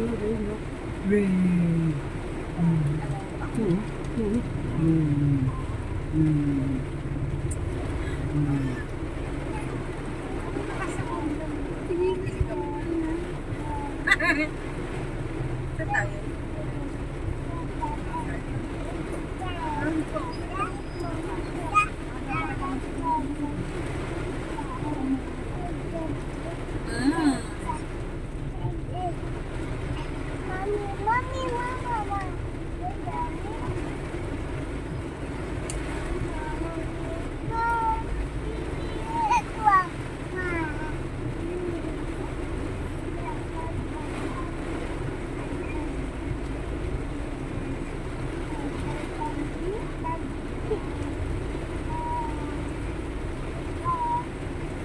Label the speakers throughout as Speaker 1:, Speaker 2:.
Speaker 1: Sa tayo.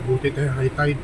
Speaker 2: Buti tayo high tide.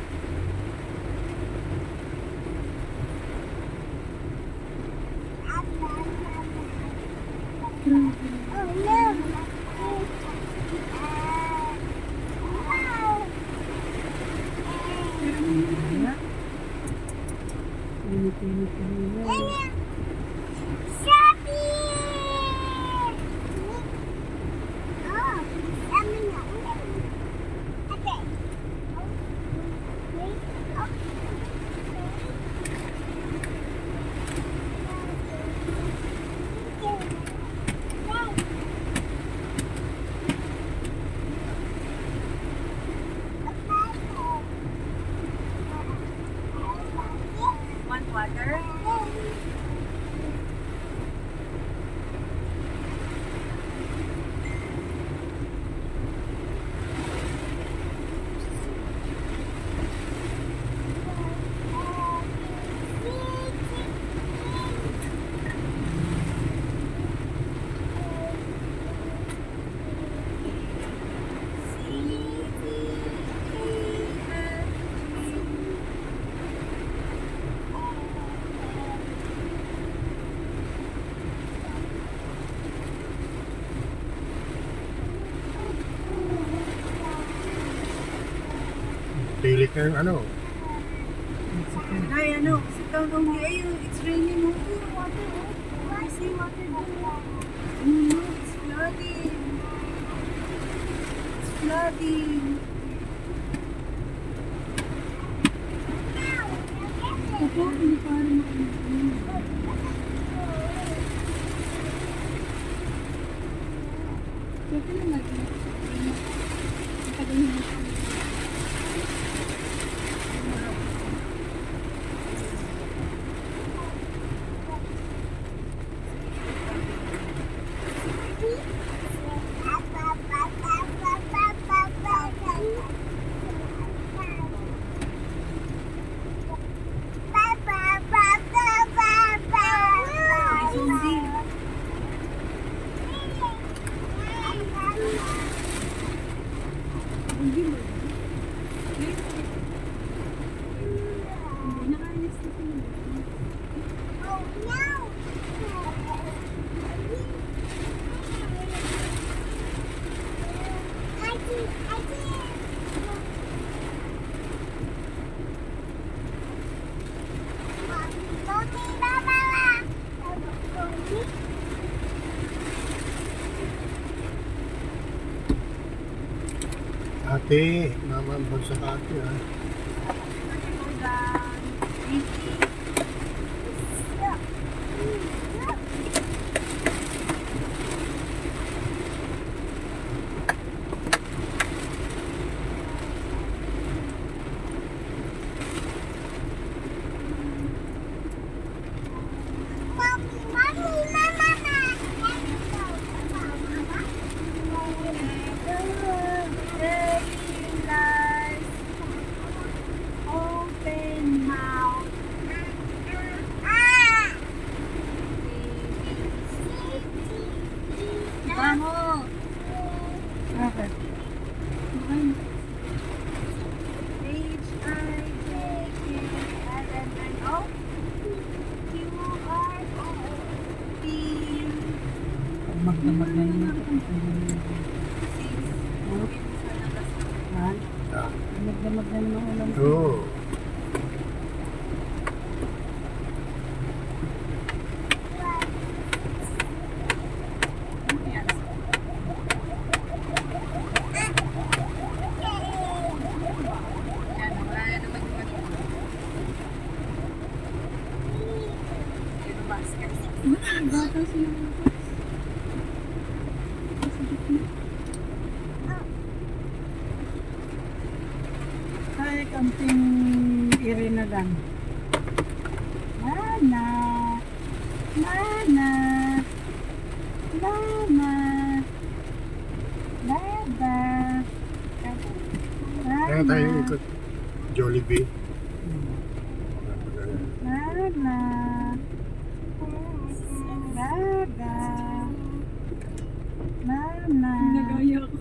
Speaker 1: Want water?
Speaker 2: Pili ka yung ano.
Speaker 1: Ay, ano, sit down only. Ayun, it's raining. Oh, water, oh. I see water there. It's flooding. It's flooding. Opo, hindi pa rin makakita. Pwede na mag-ingat. Matagal na ito.
Speaker 2: Ate, naman sa ate ha.
Speaker 1: Vamos. Okay. H-I-J-K-L-M-N-O Q-R-O-P
Speaker 3: Magdamag na naman. Magdamag na naman ulam.
Speaker 2: Oo.
Speaker 1: Gatas yung gatas. Sa gitna. Ay, kaunting iri na lang. Nana. Nana. Mama. Baba.
Speaker 2: Kaya tayo ikot. Jollibee.
Speaker 1: Mama. Baba. Mama. Nagaya ko.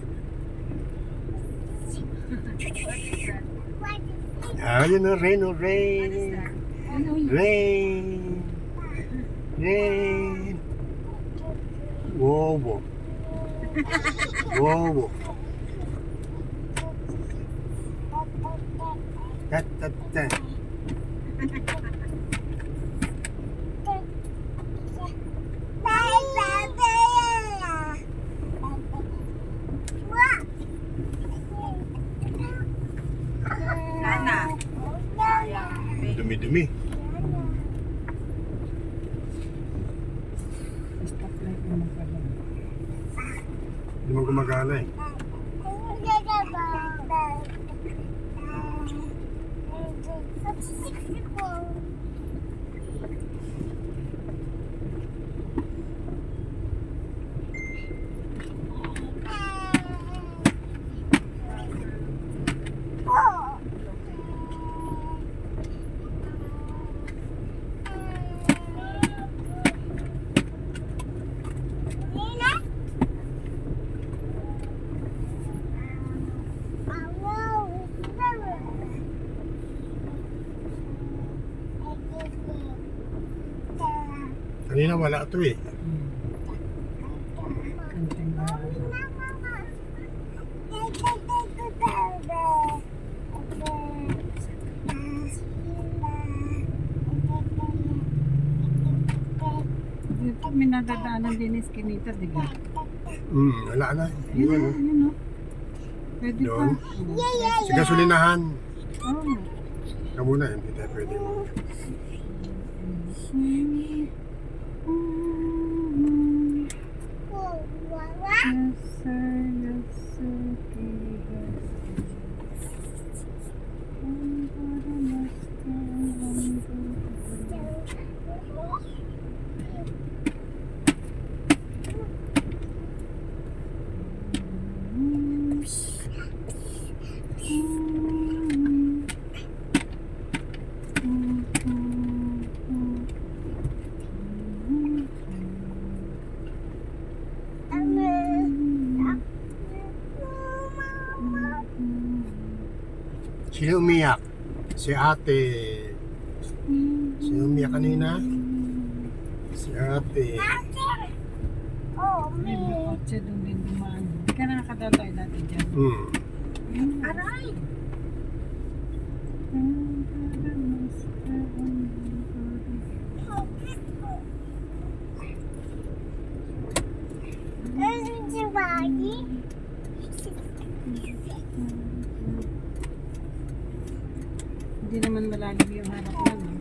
Speaker 2: Ah, yun o, rain o, rain.
Speaker 1: Ano yun?
Speaker 2: Rain. Rain. Wowo. Wowo. Tat, tat, tat.
Speaker 1: Nana.
Speaker 2: Dumi-dumi.
Speaker 1: Stoplight naman pala.
Speaker 2: Hindi mo gumagana eh. Kanina wala to eh.
Speaker 1: Kanting bahay. Dito may nadadaanan din yung skinita, di ba?
Speaker 2: Wala na.
Speaker 1: Yun
Speaker 2: Yun,
Speaker 1: o, yun o. Pwede pa.
Speaker 2: Yun. Sa gasolinahan.
Speaker 1: Oo.
Speaker 2: Ikaw muna, hindi tayo pwede mo.
Speaker 1: Yes, sir. Yes, sir. Okay, yes.
Speaker 2: Sino umiyak? Si ate. Sino umiyak kanina? Si ate.
Speaker 1: May mga kotse doon din dumaan. Hindi ka nakakadaan tayo dati dyan. Aray! Hindi naman malalim yung harap nun.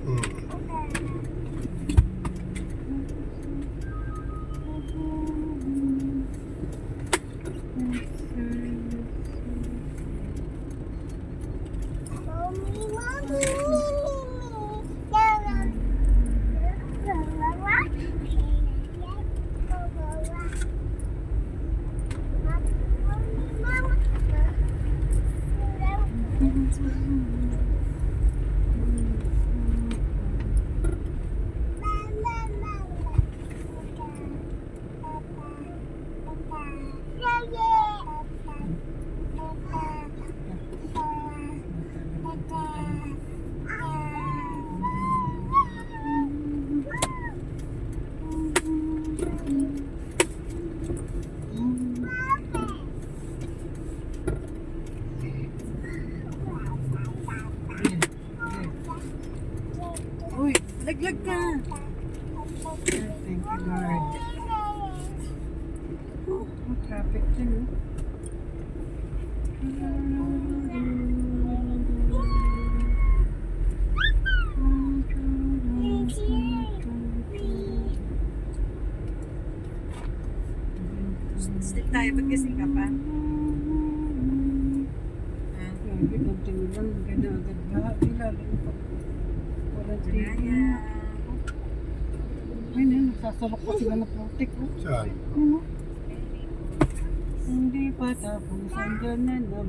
Speaker 1: Uy, laglag ka. Thank you, Lord. Oh, traffic din, oh. ba't gising ka pa?
Speaker 3: Grabe, konti lang. Ganda agad ba? Lalo na pag walang tigil. Ay na, nagsasalok pa sila na putik. Oh.
Speaker 2: Saan?
Speaker 3: Ano? Hindi pa tapos, andyan na naman.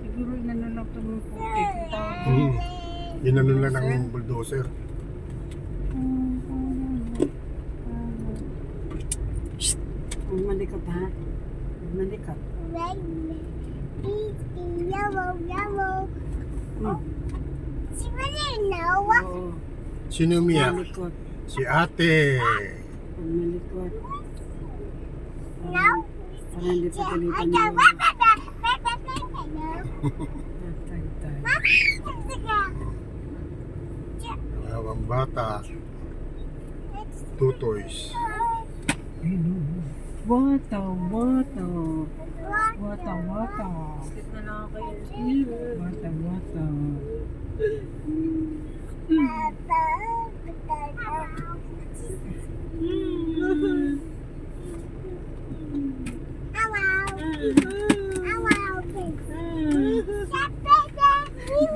Speaker 3: Siguro inanulak ito ng putik.
Speaker 2: Ginanon lang ng bulldozer.
Speaker 3: Malikot ha? Malikot. Oo.
Speaker 2: Sino umiyak?
Speaker 3: Malikot.
Speaker 2: Si ate.
Speaker 3: Malikot. Parang hindi pa galitan niya.
Speaker 2: Ang bata. Two toys.
Speaker 3: Wata, wata. Wata, wata.
Speaker 1: Sleep na lang ako kayo.
Speaker 3: Wata, wata.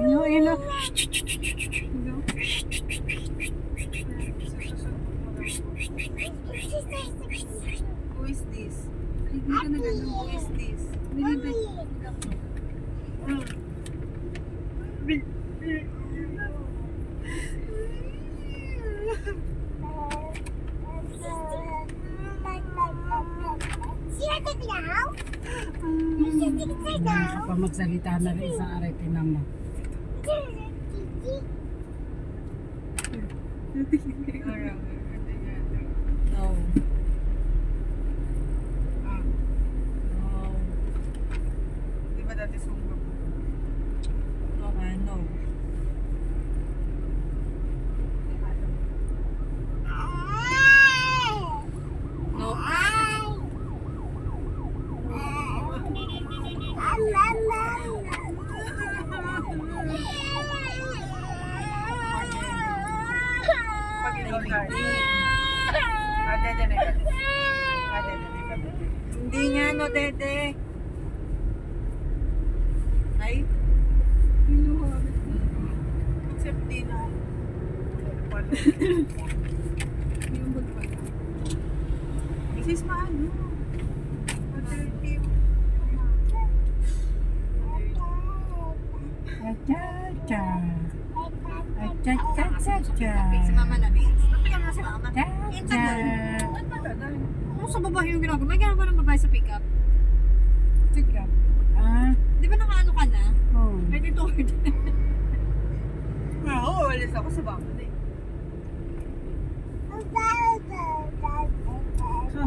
Speaker 3: Ino, ino.
Speaker 1: Who is this? Hindi ka na ganun. Who is this?
Speaker 3: Wala ka pa magsalita na rin isang aray, tinan mo.
Speaker 1: No. No. Di ba dati sumba po? Okay, no. No. Pag iniwan hindi nga no, dede. Ay? Except di na. This is maano.
Speaker 3: Acha-cha. Acha-cha-cha-cha.
Speaker 1: Si mama na, Vince. Napigyan na si mama.
Speaker 3: Acha-cha.
Speaker 1: Ano sa babae yung ginagawa? May ginagawa ng babae sa pick-up.
Speaker 3: Tika. Ah,
Speaker 1: Di ba nakaano ka na?
Speaker 3: oh.
Speaker 1: May dito ka din. Oo, walis ako sa bangko na eh.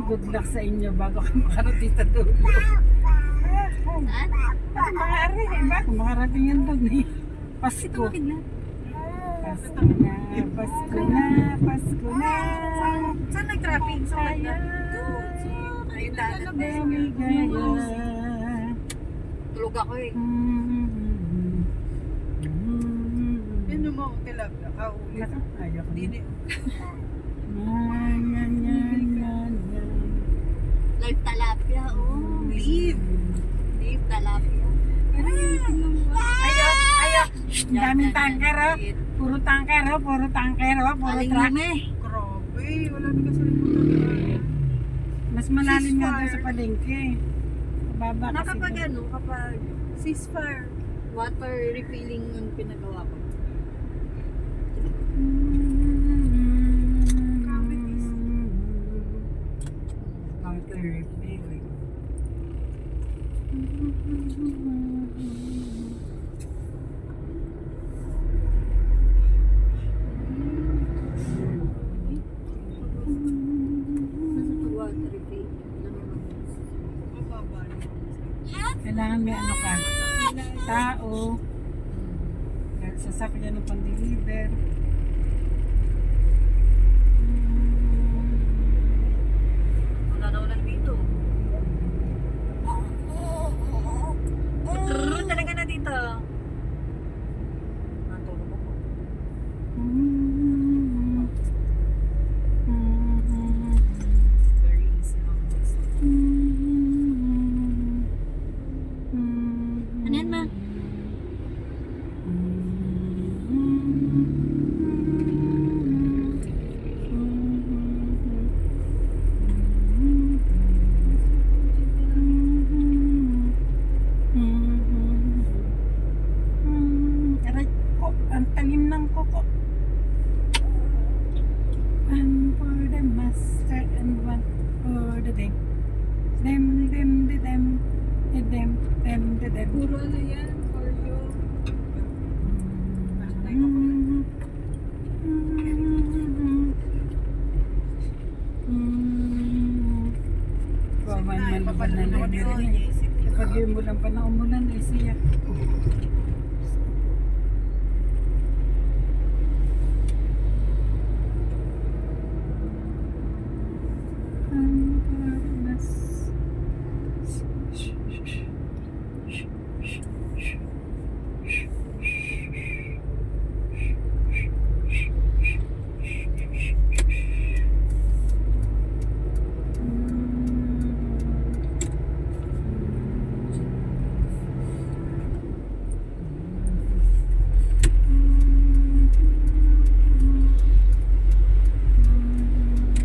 Speaker 3: Good luck sa inyo bago kayo makarating sa dulo.
Speaker 1: Saan?
Speaker 3: Bago makarating yan doon eh. Pasko.
Speaker 1: Tumakid na.
Speaker 3: Pasko na, Pasko na, Pasko na.
Speaker 1: Saan nag-traffic? Saan na? Ayun daanan na yun.
Speaker 3: Lumigaya.
Speaker 1: Tulog ako eh. Yan yung mga tilapia. Ulit.
Speaker 3: Ayoko na.
Speaker 1: Dini.
Speaker 4: Live talapia, oh.
Speaker 1: Leave.
Speaker 4: Live talapia.
Speaker 1: Ayaw. Ayaw.
Speaker 3: Ang daming tangker oh. Puro tangker oh, puro tangker oh, puro
Speaker 4: Aling
Speaker 3: truck.
Speaker 4: lumi.
Speaker 1: Grabe. Wala na kasi limutan.
Speaker 3: Mas malalim nga doon sa palengke. Mababa
Speaker 4: Ano
Speaker 3: kasi
Speaker 4: kapag
Speaker 3: doon.
Speaker 4: ano, kapag
Speaker 1: Ceasefire.
Speaker 4: water refilling yung pinagawa ko.
Speaker 3: Water refilling.
Speaker 4: Nasa pag water refill.
Speaker 1: Mababa na.
Speaker 3: Kailangan may ano ka. Tao. Sasakyan ng pang-deliver.
Speaker 4: Wala na ulan dito. Talaga na dito. Natulog ako.
Speaker 1: Very
Speaker 4: Yan ma.
Speaker 3: Aray ko, ang talim ng koko. One for the master and one for the dem. Dem, dem, de dem. De dem, dem, de dem.
Speaker 1: Puro ano yan, for you.
Speaker 3: Wawan malabad na lang din. Kapag yung mulan pa na umulan ay siya.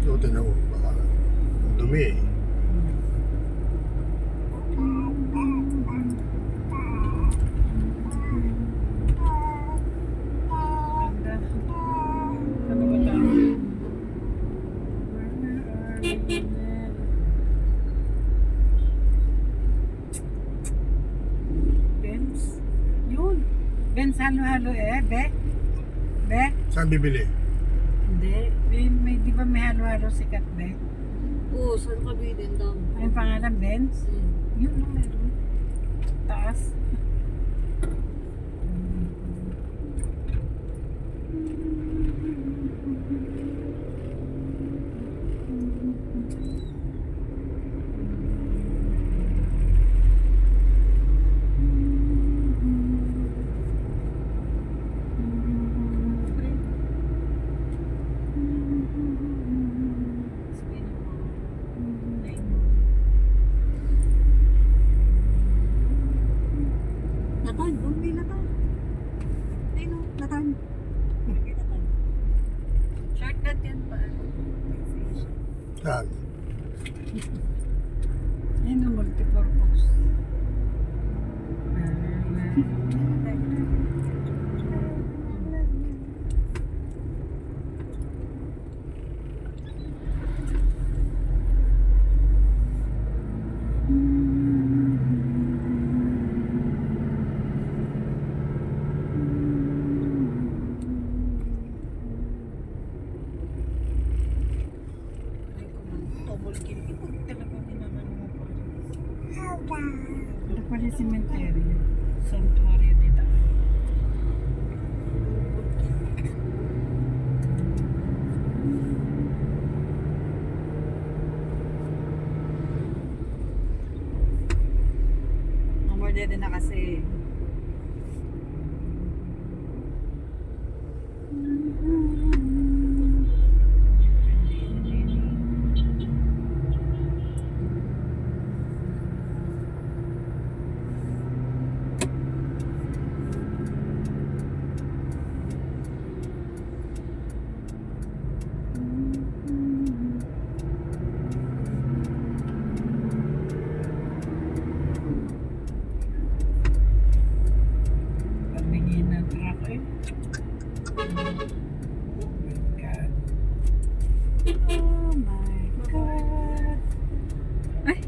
Speaker 2: So, tingnan mo, baka ang dumi eh.
Speaker 3: Ganda. Ano ba tayo? Benz? Yun. Benz halo-halo eh, be? Be?
Speaker 2: Saan bibili?
Speaker 3: Hindi. May, di ba may halo-halo sikat, be?
Speaker 4: Oo, saan ka bilhin daw?
Speaker 3: Ang pangalan, Benz? Yun ang meron. Taas.
Speaker 4: Natan, bumili Natan. Ayun o, Natan. Lagi Natan.
Speaker 1: Shortcut yan pa.
Speaker 2: Saan?
Speaker 3: Yun ang multipurpose.
Speaker 4: Tobol kill.
Speaker 3: Talaga din naman mo po. Ito pala cemetery. Sanctuary dito.
Speaker 4: Mamorder din na kasi.
Speaker 3: Pabingin ng truck eh. Oh my God. Oh my God. Ay!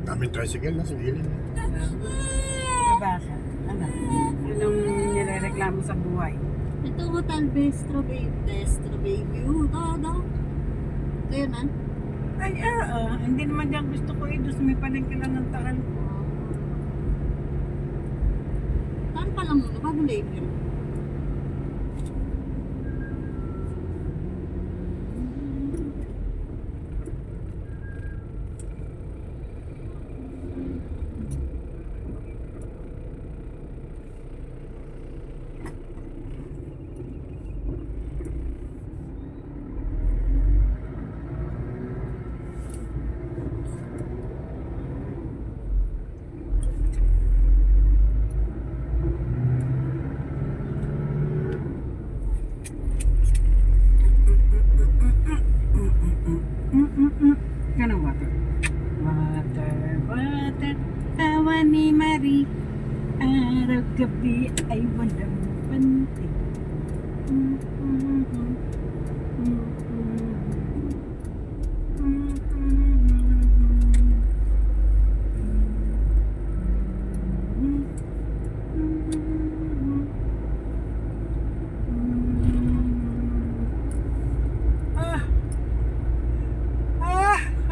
Speaker 2: Daming tricycle na sa gilid.
Speaker 3: Diba ka? Ano? Anong nirereklamo sa buhay?
Speaker 4: Ito hotel Bistro Baby. Daw. Ito yun ah.
Speaker 3: Ay, hindi naman dyan gusto ko eh. Doon may palengke lang ng taal.
Speaker 4: Saan pa lang muna bago later?
Speaker 3: sa gabi ay walang pantig.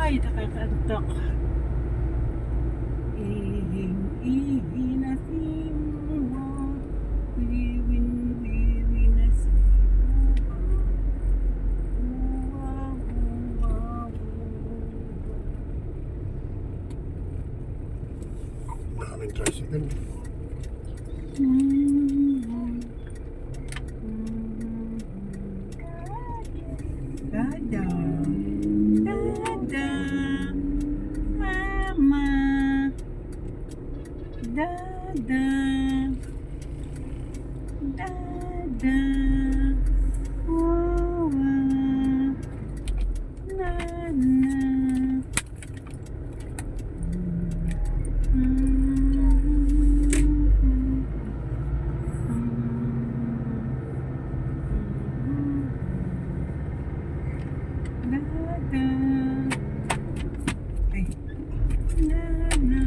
Speaker 3: Ay, nakakaantok. Ihing-ihi na simula, wiwin-wiwi na simula. Uwa-uwa-uwa.
Speaker 2: Daming tricycle.
Speaker 3: Dada, dada, mama, dada, dada, wawa, nana. Dada. Ay. Nana.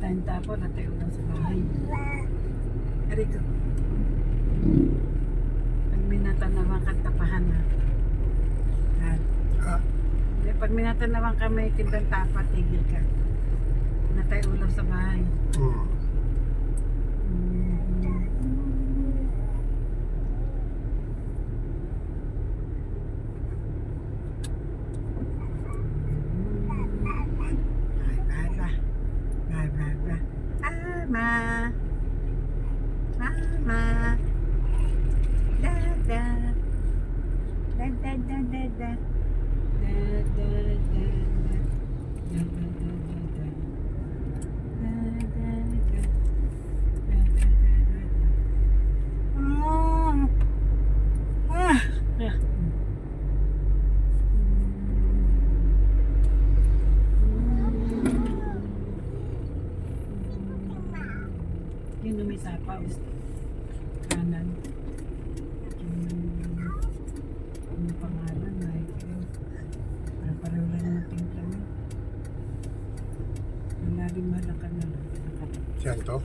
Speaker 3: Tayong tapo, natayo lang sa bahay. Arito. Pag minatanawan kang tapahan na.
Speaker 2: Ha?
Speaker 3: Pag minatanawan ka may tindang tapa, tigil ka. Natayo lang sa bahay. Mama, mama, dada, dada, dada, dada, dada, Yun yung may sapaw. Kanan. Yung pangalan na pareho lang yung timpla mo. Laging malaka na lang.
Speaker 2: Siyan to?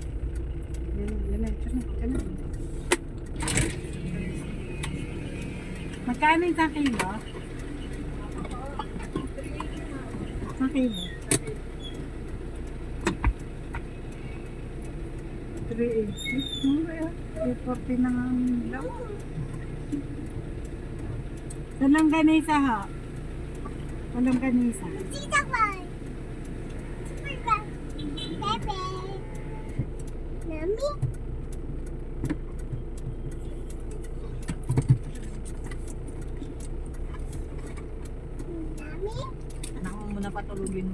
Speaker 3: Yan na. Yan na. Magkano isang kilo? Isang kilo? 380. Mura yan. 3:40 na nga ang ilaw. Walang ganisa ha. Walang ganisa.
Speaker 1: Tita Boy. Bebe. Mami. Mami.
Speaker 4: Anak mo muna patulugin.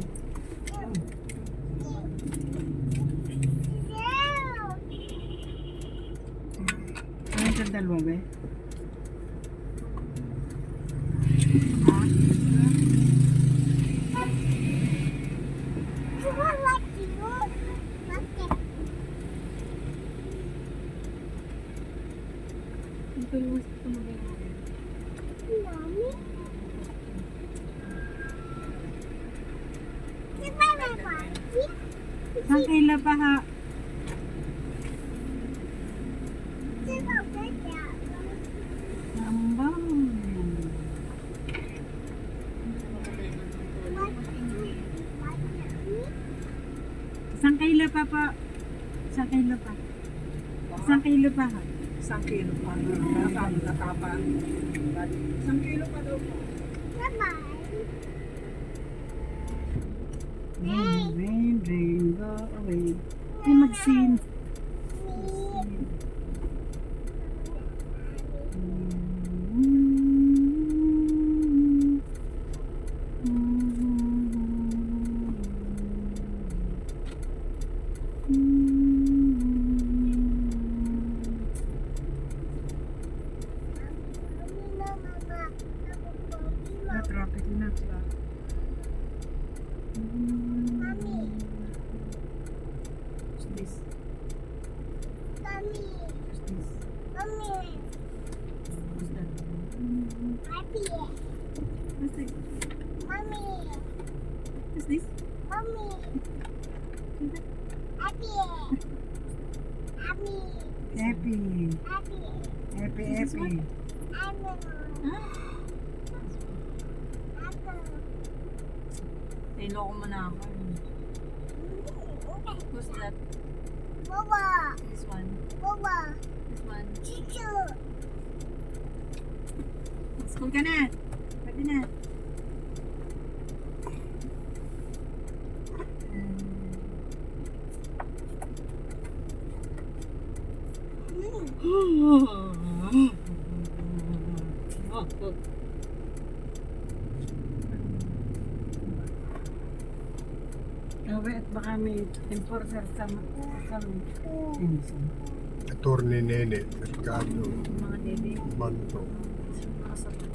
Speaker 3: Ano sa dalawa ba? Saan kaila pa ha? Ambang. Saan kaila pa pa? Saan kaila pa? Saan kaila pa ha?
Speaker 4: Isang kilo pa. Natapa. Isang kilo pa daw po.
Speaker 3: Rain, rain, rain, go away. Ay, mag-sing. Traffic na. What's this? What's this? What's that? What's this? What's this? Happy. Happy, happy.
Speaker 4: Niloko mo na ako. Who's that? This one. This one. School ka na. Pwede na.
Speaker 3: Gawi at baka may enforcer sa Tinson.
Speaker 2: Attorney Nene, Mercado,
Speaker 4: Mga dede.
Speaker 2: Banto.
Speaker 4: Mga sabi.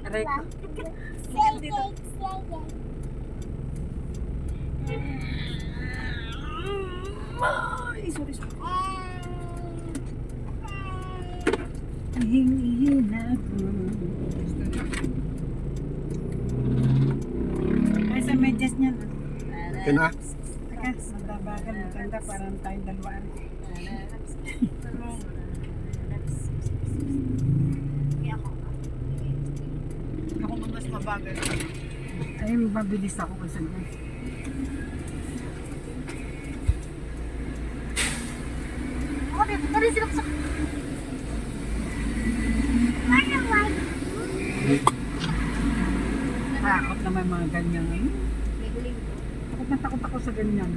Speaker 3: Aray ko.
Speaker 4: Ay, sorry.
Speaker 3: Ihing-ihin ako. Ay, sa medyas niya na.
Speaker 2: Okay na?
Speaker 3: Teka, magdabagan. Maganda parang tayong dalawaan.
Speaker 4: Ako mas mabagal.
Speaker 3: Ay, mabilis ako kasi. Takot na may mga ganyan. Takot na takot ako sa ganyan.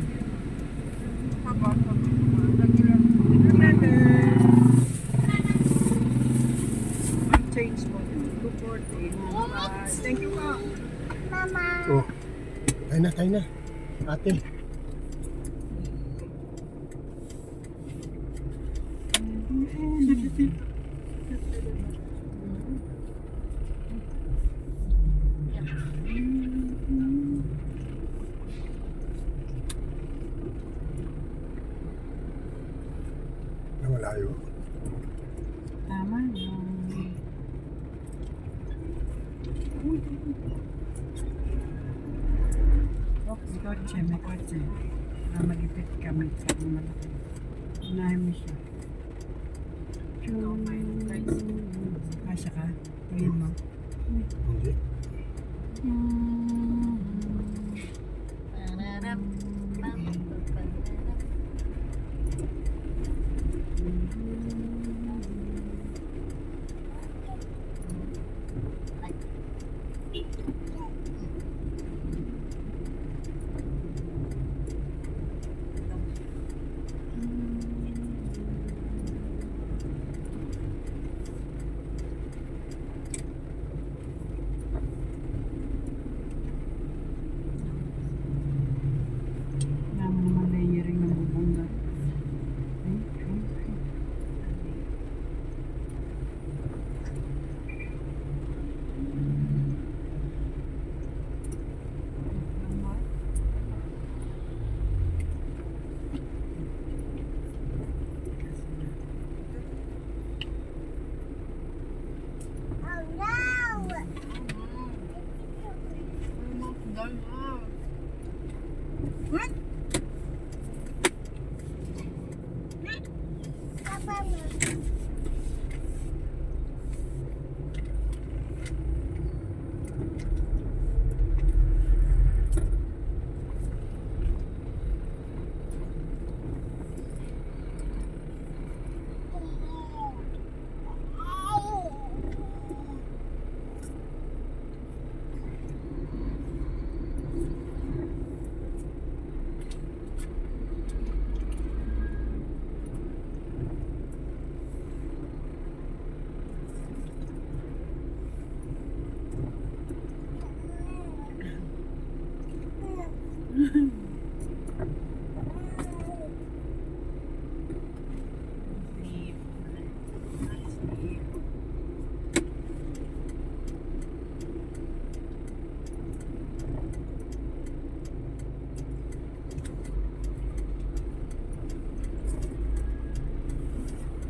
Speaker 4: Change mo. 240. Thank you po.
Speaker 2: Oh, tayo na. Ate. Malayo.
Speaker 3: Tama yun. Oh, may kotse. Magipit kami sa malaki. Unahin mo siya. Kasya ka? Tingin mo.
Speaker 2: Hindi.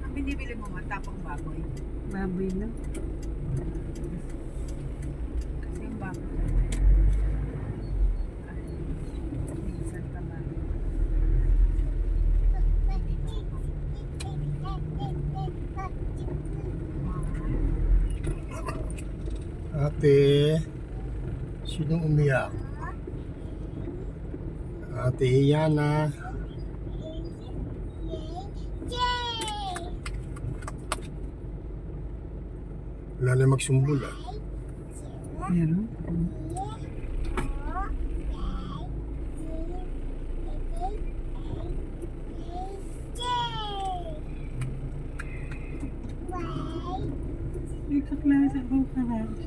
Speaker 4: Ang binibili mo matapang baboy.
Speaker 3: Baboy lang.
Speaker 4: Kasi yung baboy. Minsan ka ba?
Speaker 2: Ate, sinong umiyak? Ate Yana. Wala na magsumbol ah.
Speaker 3: Meron? May kaklase ko karaos.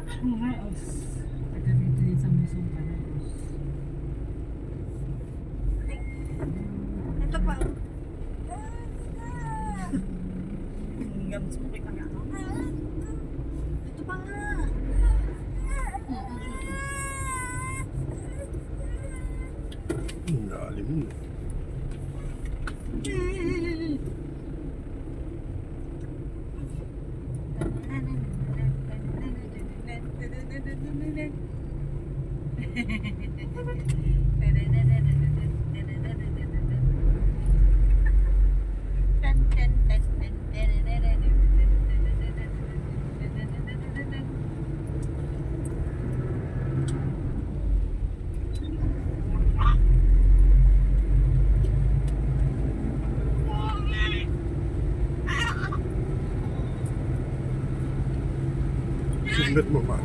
Speaker 3: Karaos. Taga dito yung sa musong karaos.
Speaker 4: Ito pa. Gamit mo kay kanya. Ito pa nga.
Speaker 2: Lalim mo. Sundat mo man.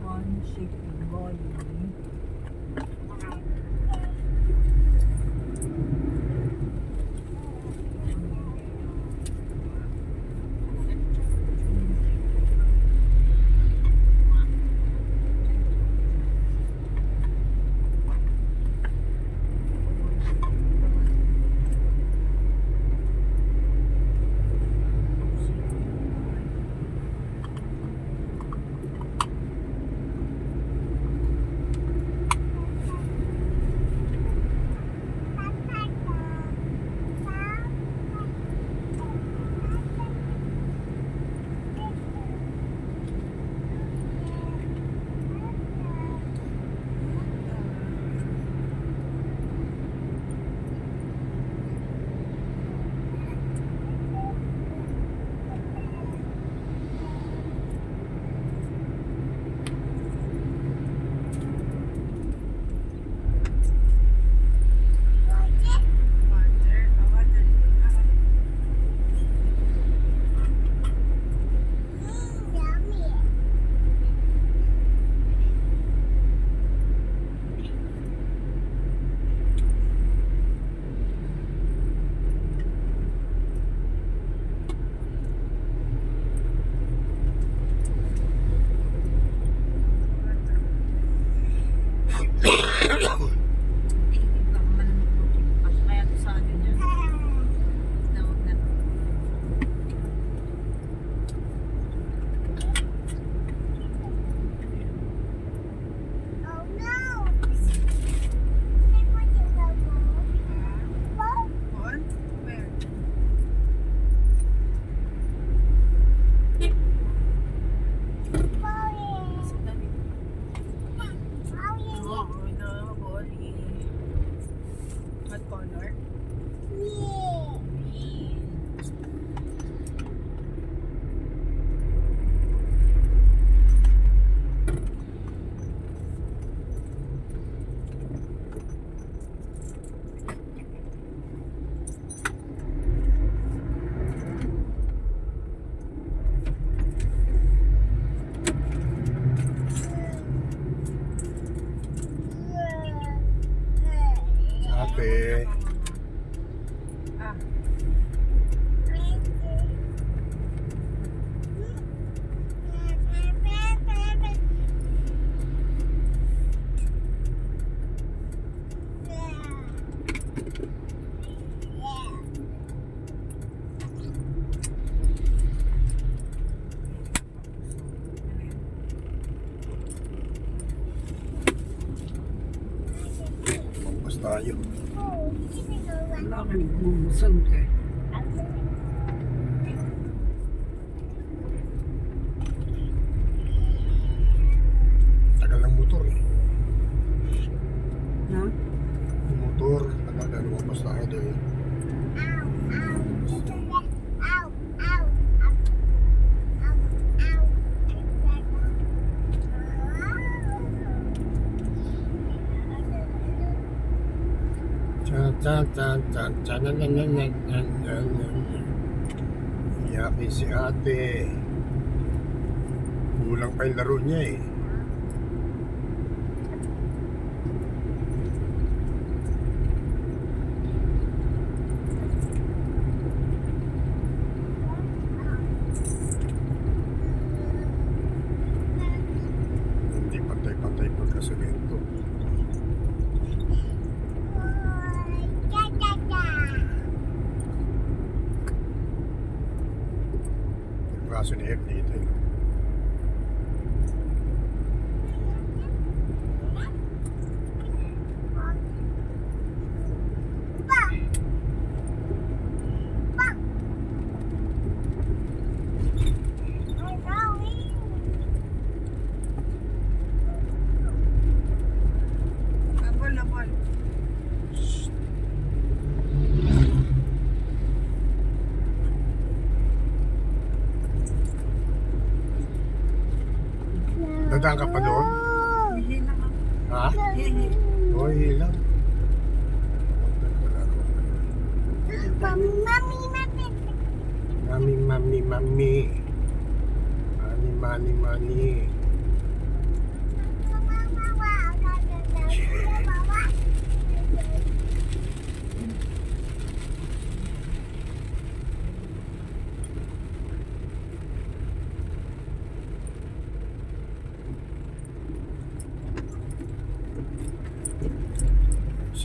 Speaker 4: One chicken body.
Speaker 1: color?
Speaker 2: Ate.
Speaker 1: Ah.
Speaker 2: Mampas tayo.
Speaker 3: Wala ka nagmumusog ka.
Speaker 2: Tagal ng motor eh.
Speaker 3: Ha?
Speaker 2: Yung motor, tagal na lumabas tayo doon. Iyakin si ate. Kulang pa yung laro niya eh. Hindi pantay-pantay pagkasemento. Yung braso ni Hep dito eh.
Speaker 1: Abol, abol.
Speaker 2: Dadaan ka pa doon?
Speaker 1: Hindi lang ako.
Speaker 2: Ha?
Speaker 1: Hindi.
Speaker 2: O, hilang. Mami, mami, mami. Mani, mani, mani.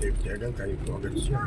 Speaker 2: Safety agad, kayo po agad siya.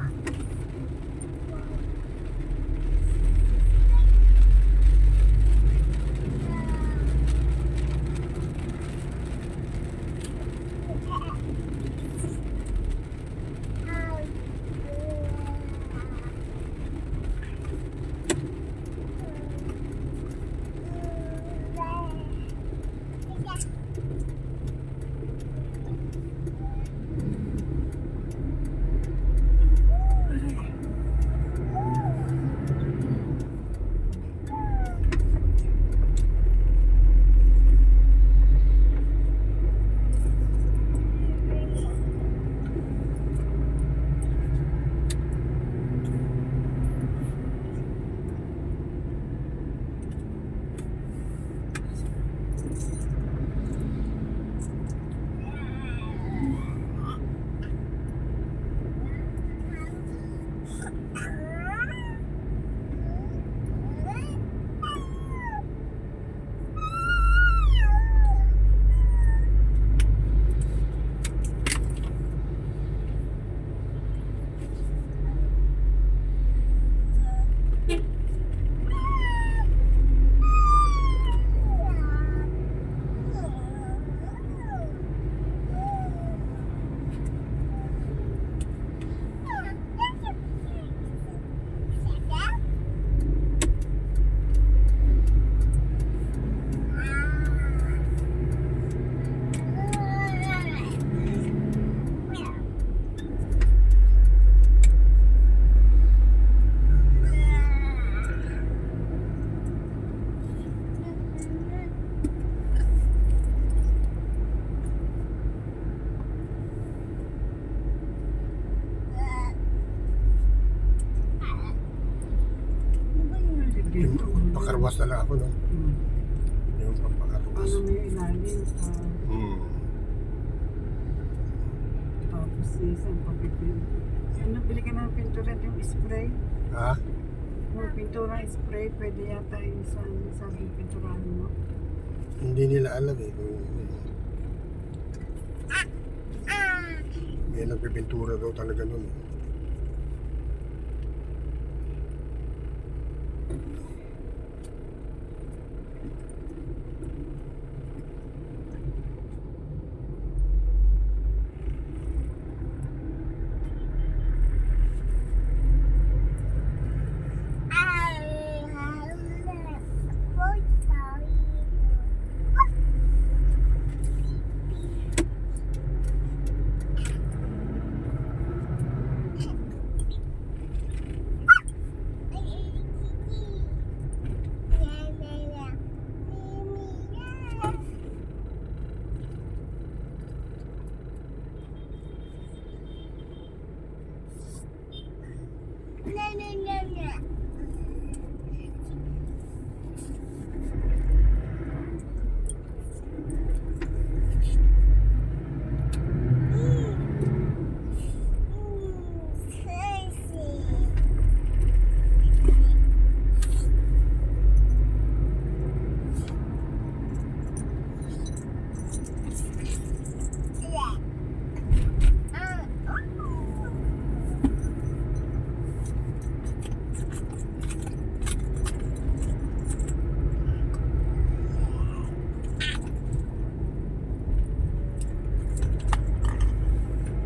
Speaker 2: Papakarwas na lang ako, no?
Speaker 3: Hmm.
Speaker 2: Yung pampakarwas.
Speaker 3: Paano mo yung ilalim?
Speaker 2: Hmm.
Speaker 3: Tapos isang papipin. Ano, bili ka ng pintura yung spray?
Speaker 2: Ha?
Speaker 3: Yung pintura spray, pwede yata yung sa pinturahan mo.
Speaker 2: Hindi nila alam eh. May nagpipintura daw talaga nun.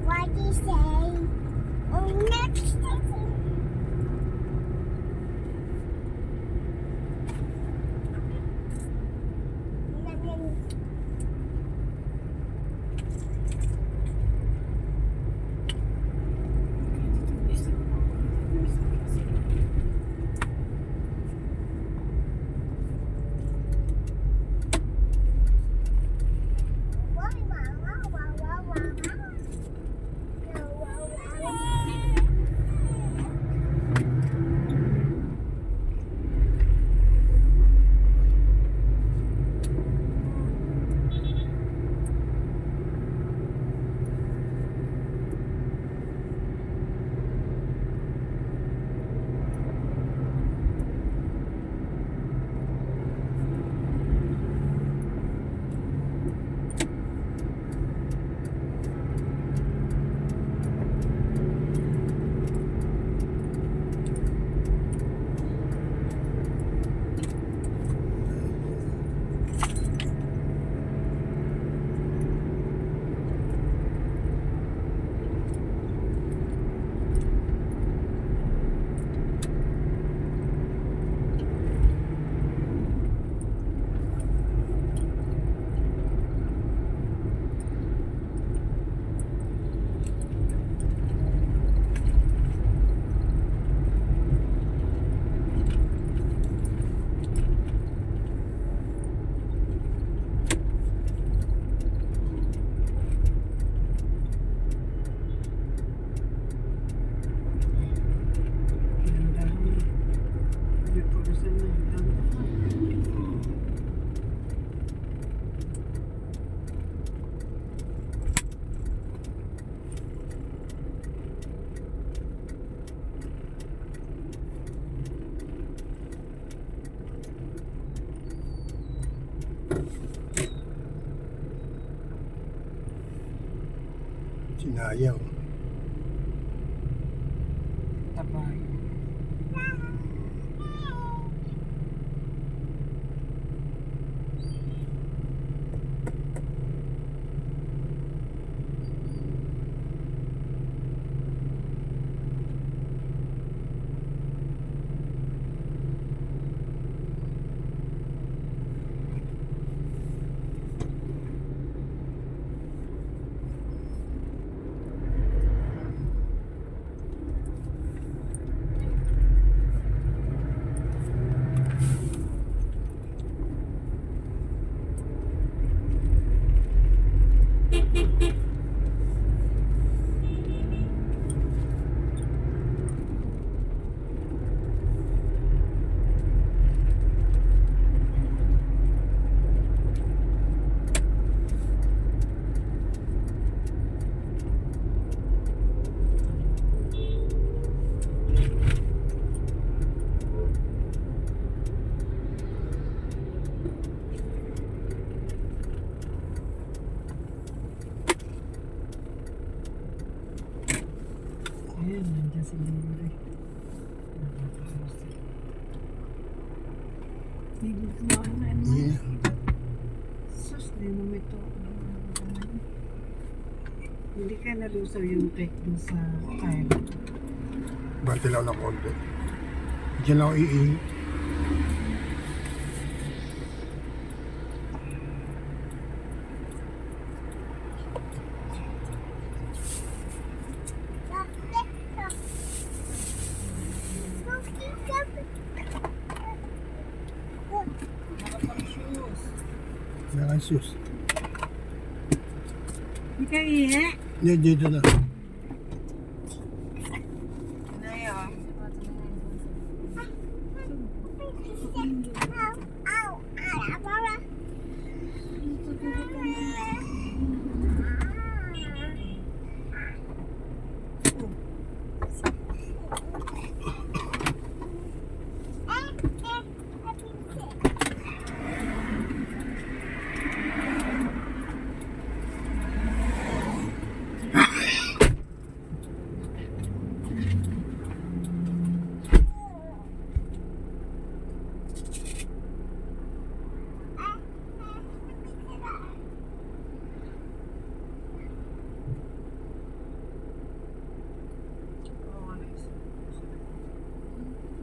Speaker 1: What do you say? Next.
Speaker 2: Sinayang.
Speaker 3: Tabay. Ayun, nandiyan si Liri. Hindi ko na
Speaker 2: Yeah.
Speaker 3: sus, di naman ito. Hindi ka nalusaw yung cake dun sa kain.
Speaker 2: Bante lang ng konti. Diyan lang ako iihi.
Speaker 3: Nakapag-shoes.
Speaker 2: Meron shoes.
Speaker 3: Hindi ka iye?
Speaker 2: Hindi, dito na.
Speaker 3: Naya.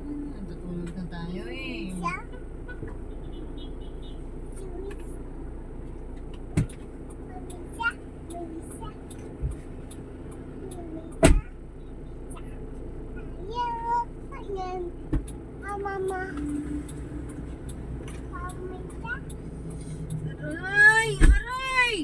Speaker 3: Natutulog na tayo eh.
Speaker 1: Mama.
Speaker 3: Aray! Aray!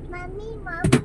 Speaker 1: Mami, mami.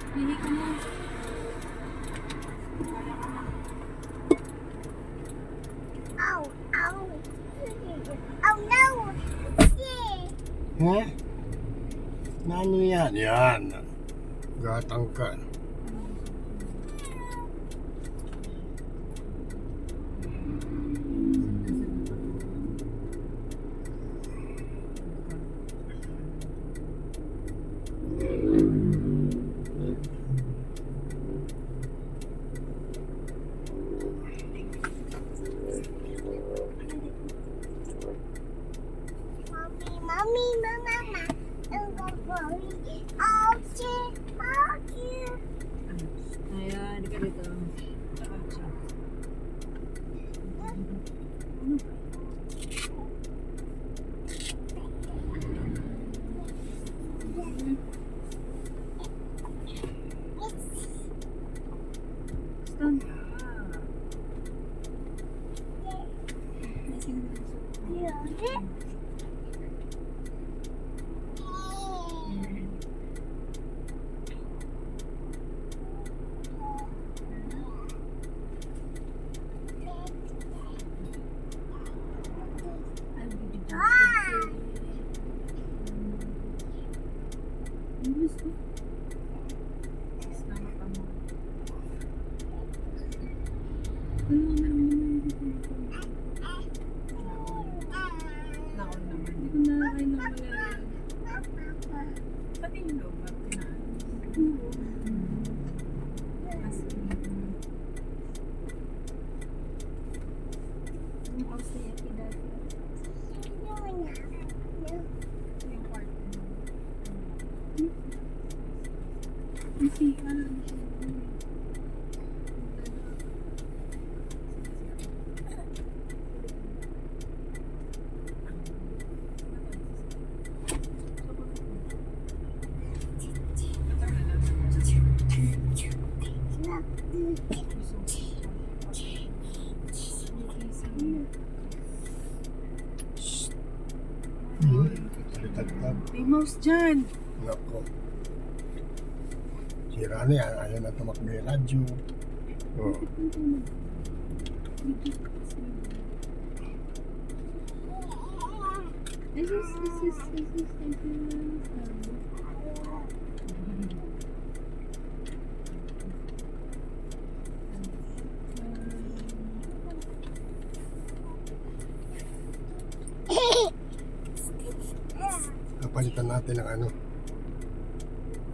Speaker 4: Hihi ka na.
Speaker 1: Ow, ow. Oh no. See.
Speaker 2: Ha? Ano yan? Yan. Gatang ka.
Speaker 1: Mommy, mama. I'm going. Oh, shit. Oh, shit.
Speaker 4: Ayan, di ka dito. Stand.
Speaker 1: Yeah.
Speaker 4: Naon naman. Hindi ko na kayo naman. Pati yung loob. Kinain.
Speaker 3: si, ano,
Speaker 2: Talitad-tad.
Speaker 3: may mouse dyan.
Speaker 2: Nako. Sira na yan. Ayaw na tumakbo yung radyo. Oh. Kapalitan natin ng ano.